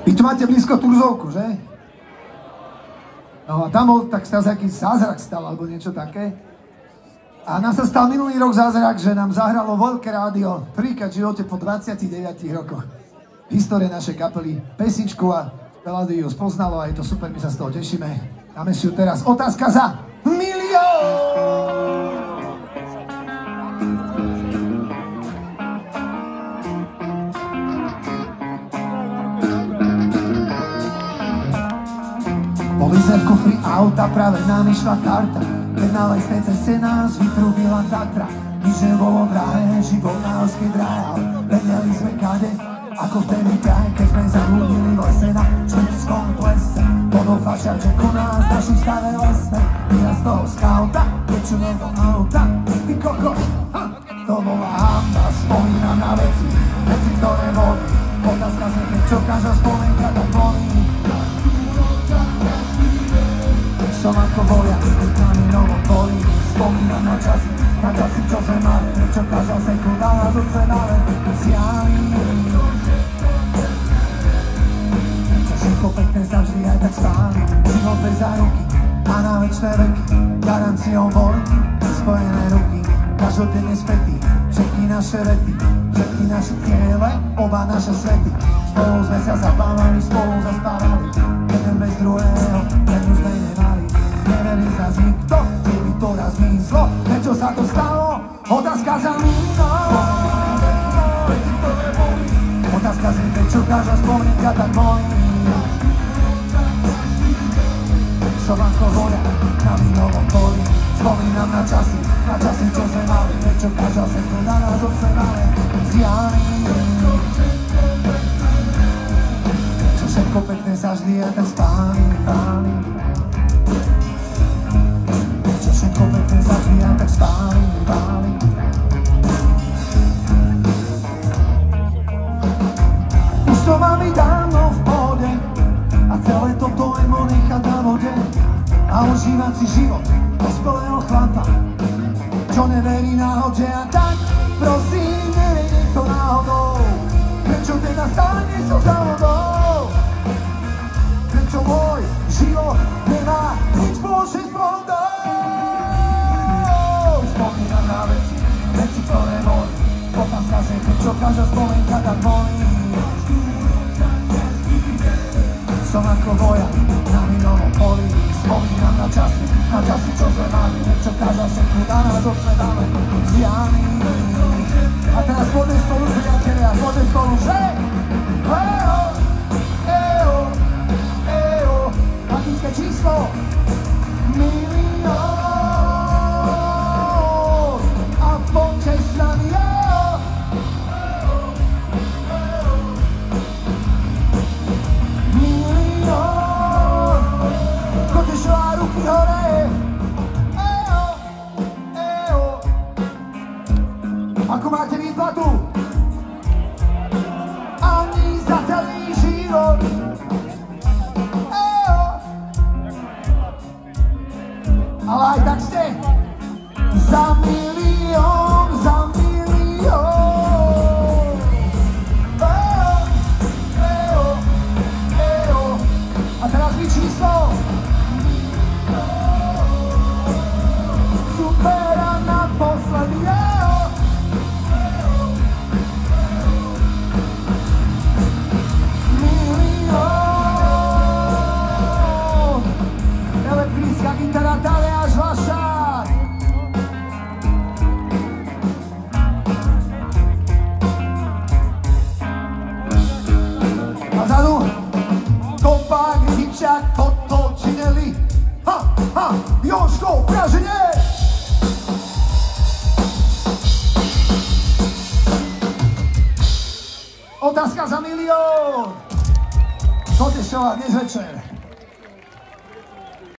Vy tu máte blízko Turzovku, že? No a tam bol tak nejaký zázrak stal, alebo niečo také. A nám sa stal minulý rok zázrak, že nám zahralo veľké rádio prvýkrát v živote po 29 rokoch. Histórie našej kapely, pesničku a melódiu spoznalo a je to super, my sa z toho tešíme. Dáme si ju teraz. Otázka za milión! Boli sme v kufri auta, práve nám išla karta. Keď na lesnej ceste nás vytrúbila Tatra. Nič nebolo drahé, život na horskej dráhe, ale vedeli sme kade, ako vtedy ťahe, keď sme zabudili v lese na švetskom plese. Podol fašiaček u nás, naši staré lesné. Ja z toho skauta, prečunem do auta. Ty koko, to bola hamba, spomínam na veci, ktoré boli. Otázka sa, čo každá spomienka tak bolí. Som ako vojak, na minovom poli. Spomínam na časy, čo sme mali. Prečo každá sekunda nás odcenáme siali. Čo všetko pekné sa vždy aj tak stáli. Život bez záruky a na večné veky. Garanciou boli spojené ruky. Každodenne spätí, všetky naše vety, všetky naše ciele, oba naše svety. Spolu sme sa zabávali, spolu zaspávali. Jeden bez druhého, jednu sme nemali. Neverí zás nikto, že by to raz myslo. Prečo sa to stalo? Otázka za milión. Otázka znie, prečo každá spomienka tak bolí. Som ako vojak na minovom poli. Spomínam na časy, čo sme mali. Prečo každá sekunda nás odcenáme zjali. Čo všetko pekné sa vždy aj tak spáli. Čo všetko pekné sa vždy aj tak spáli. Už to mám i dávno v pohode a celé toto je nechať na vode a užívať si život dospelého chlapa, čo neverí náhode a tak prosím, nevie niekto náhodou, prečo teda stále nie som za vodou, prečo môj život nemá nič spoločné s pohodou. Spomínam na veci, ktoré boli, otázka že prečo každá spomienka tak bolí. Som ako vojak na minovom poli. Spomínam na časy, čo sme mali. Prečo každá sekunda nás odcenáme zjali. A teraz poďme spolu, priatelia, poďme spolu, že? Ejo, ejo, ejo. Latinské číslo milión. A poďte s nami, jo. Ruky hore, ejo, ejo. Ako máte výplatu? Ani za celý život, ejo. Ale aj tak ste za milión, za milión. Ejo, ejo, ejo. A teraz mi číslo. Supera naposledy, jo. Milión. Elektrická gitara Tadeáš Lašák. A vzadu Kompák, Rybičák, Toto, Čineli. Jožko, Praženie! Otázka za milión! Toto je show dnes večer.